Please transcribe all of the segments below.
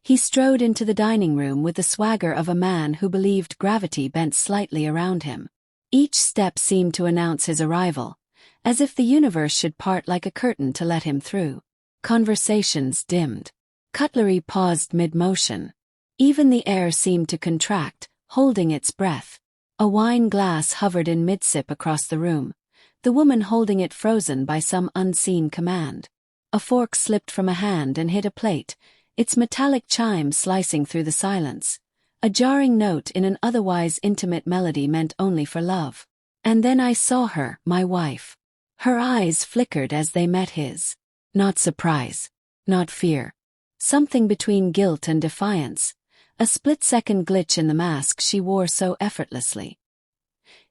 He strode into the dining room with the swagger of a man who believed gravity bent slightly around him. Each step seemed to announce his arrival, as if the universe should part like a curtain to let him through. Conversations dimmed. Cutlery paused mid-motion. Even the air seemed to contract, holding its breath. A wine glass hovered in mid-sip across the room, the woman holding it frozen by some unseen command. A fork slipped from a hand and hit a plate, its metallic chime slicing through the silence. A jarring note in an otherwise intimate melody meant only for love. And then I saw her, my wife. Her eyes flickered as they met his. Not surprise. Not fear. Something between guilt and defiance. A split-second glitch in the mask she wore so effortlessly.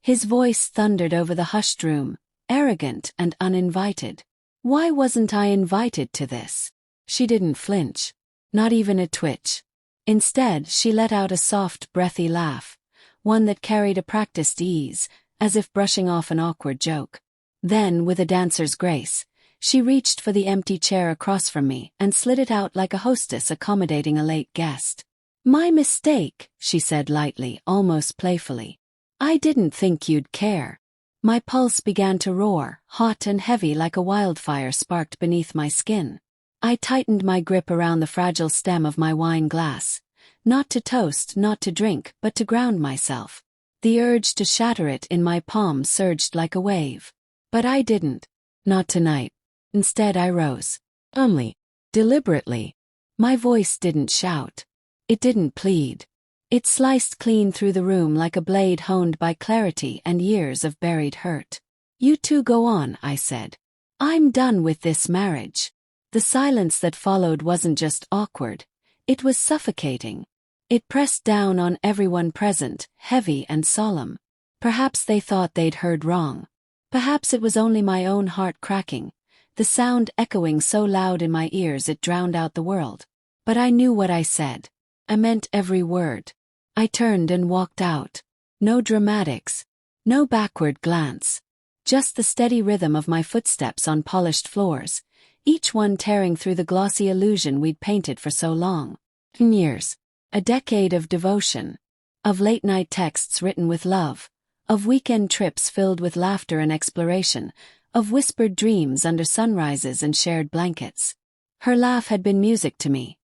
His voice thundered over the hushed room, arrogant and uninvited. Why wasn't I invited to this? She didn't flinch. Not even a twitch. Instead, she let out a soft, breathy laugh, one that carried a practiced ease, as if brushing off an awkward joke. Then, with a dancer's grace, she reached for the empty chair across from me and slid it out like a hostess accommodating a late guest. "My mistake," she said lightly, almost playfully. "I didn't think you'd care." My pulse began to roar, hot and heavy like a wildfire sparked beneath my skin. I tightened my grip around the fragile stem of my wine glass. Not to toast, not to drink, but to ground myself. The urge to shatter it in my palm surged like a wave. But I didn't. Not tonight. Instead I rose. Calmly. Deliberately. My voice didn't shout. It didn't plead. It sliced clean through the room like a blade honed by clarity and years of buried hurt. "You two go on," I said. "I'm done with this marriage." The silence that followed wasn't just awkward. It was suffocating. It pressed down on everyone present, heavy and solemn. Perhaps they thought they'd heard wrong. Perhaps it was only my own heart cracking, the sound echoing so loud in my ears it drowned out the world. But I knew what I said. I meant every word. I turned and walked out. No dramatics. No backward glance. Just the steady rhythm of my footsteps on polished floors, each one tearing through the glossy illusion we'd painted for so long. Years. A decade of devotion. Of late-night texts written with love. Of weekend trips filled with laughter and exploration. Of whispered dreams under sunrises and shared blankets. Her laugh had been music to me.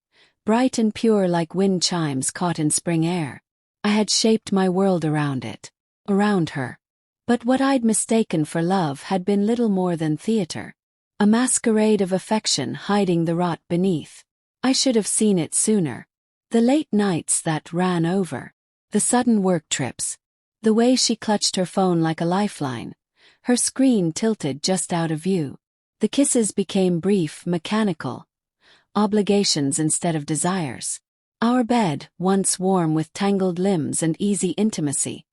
Bright and pure like wind chimes caught in spring air. I had shaped my world around it. Around her. But what I'd mistaken for love had been little more than theater. A masquerade of affection hiding the rot beneath. I should have seen it sooner. The late nights that ran over. The sudden work trips. The way she clutched her phone like a lifeline. Her screen tilted just out of view. The kisses became brief, mechanical. Obligations instead of desires. Our bed, once warm with tangled limbs and easy intimacy,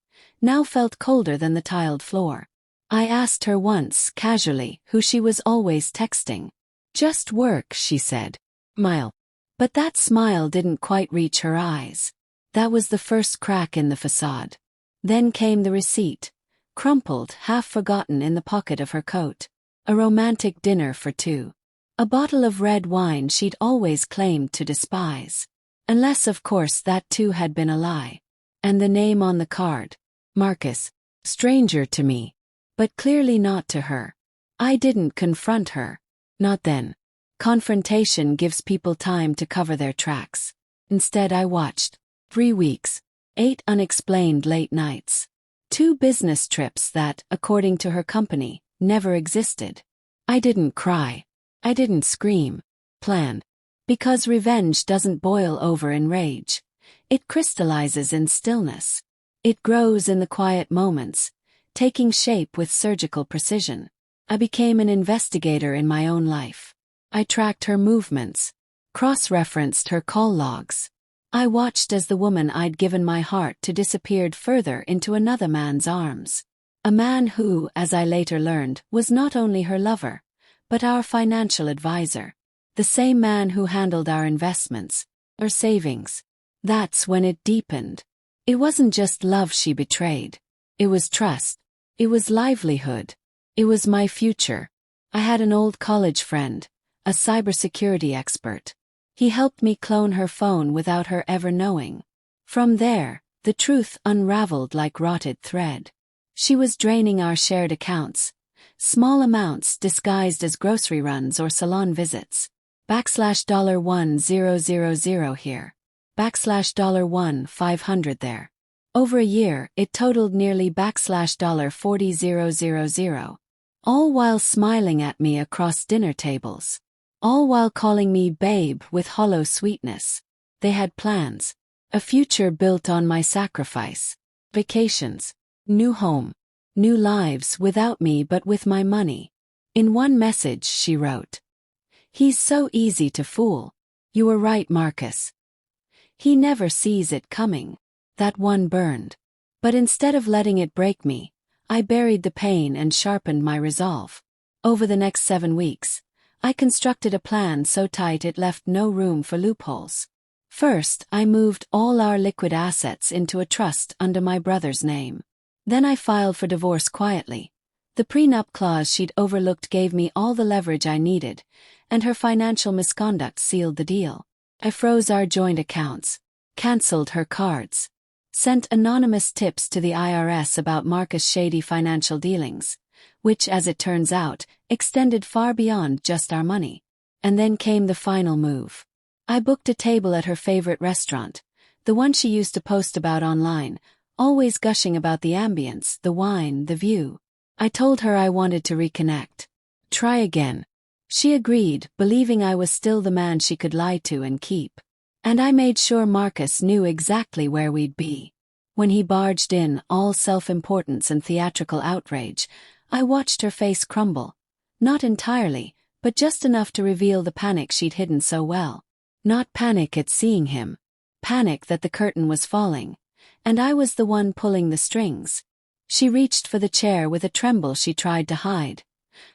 now felt colder than the tiled floor. I asked her once, casually, who she was always texting. "Just work," she said. Smile. But that smile didn't quite reach her eyes. That was the first crack in the facade. Then came the receipt, crumpled, half forgotten in the pocket of her coat. A romantic dinner for two. A bottle of red wine she'd always claimed to despise. Unless, of course, that too had been a lie. And the name on the card. Marcus. Stranger to me. But clearly not to her. I didn't confront her. Not then. Confrontation gives people time to cover their tracks. Instead I watched. 3 weeks. 8 unexplained late nights. 2 business trips that, according to her company, never existed. I didn't cry. I didn't scream. Plan. Because revenge doesn't boil over in rage. It crystallizes in stillness. It grows in the quiet moments, taking shape with surgical precision. I became an investigator in my own life. I tracked her movements, cross-referenced her call logs. I watched as the woman I'd given my heart to disappeared further into another man's arms. A man who, as I later learned, was not only her lover, but our financial advisor. The same man who handled our investments, our savings. That's when it deepened. It wasn't just love she betrayed. It was trust. It was livelihood. It was my future. I had an old college friend, a cybersecurity expert. He helped me clone her phone without her ever knowing. From there, the truth unraveled like rotted thread. She was draining our shared accounts. Small amounts disguised as grocery runs or salon visits. $1000 here. $1 there. Over a year, it totaled nearly $40000. All while smiling at me across dinner tables. All while calling me babe with hollow sweetness. They had plans. A future built on my sacrifice. Vacations. New home. New lives without me but with my money. In one message she wrote, "He's so easy to fool. You were right, Marcus. He never sees it coming." That one burned. But instead of letting it break me, I buried the pain and sharpened my resolve. Over the next 7 weeks, I constructed a plan so tight it left no room for loopholes. First, I moved all our liquid assets into a trust under my brother's name. Then I filed for divorce quietly. The prenup clause she'd overlooked gave me all the leverage I needed, and her financial misconduct sealed the deal. I froze our joint accounts, canceled her cards, sent anonymous tips to the IRS about Marcus' shady financial dealings, which, as it turns out, extended far beyond just our money. And then came the final move. I booked a table at her favorite restaurant, the one she used to post about online, always gushing about the ambience, the wine, the view. I told her I wanted to reconnect. Try again. She agreed, believing I was still the man she could lie to and keep. And I made sure Marcus knew exactly where we'd be. When he barged in, all self-importance and theatrical outrage, I watched her face crumble. Not entirely, but just enough to reveal the panic she'd hidden so well. Not panic at seeing him. Panic that the curtain was falling. And I was the one pulling the strings. She reached for the chair with a tremble she tried to hide.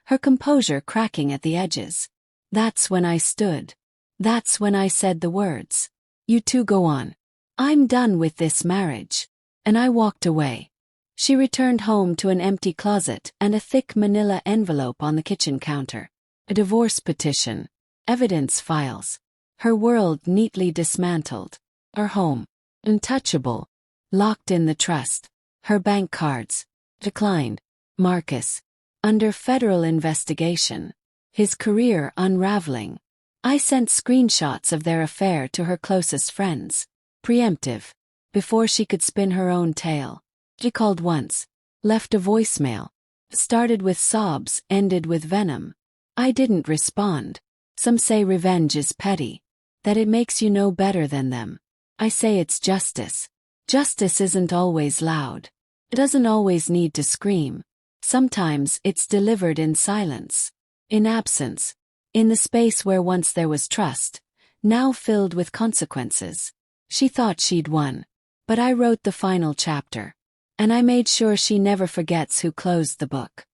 Her composure cracking at the edges. That's when I stood. That's when I said the words. "You two go on. I'm done with this marriage." And I walked away. She returned home to an empty closet and a thick manila envelope on the kitchen counter. A divorce petition. Evidence files. Her world neatly dismantled. Her home. Untouchable. Locked in the trust. Her bank cards. Declined. Marcus. Under federal investigation. His career unraveling. I sent screenshots of their affair to her closest friends. Preemptive. Before she could spin her own tale. She called once. Left a voicemail. Started with sobs, ended with venom. I didn't respond. Some say revenge is petty. That it makes you know better than them. I say it's justice. Justice isn't always loud. It doesn't always need to scream. Sometimes it's delivered in silence. In absence. In the space where once there was trust, now filled with consequences. She thought she'd won. But I wrote the final chapter. And I made sure she never forgets who closed the book.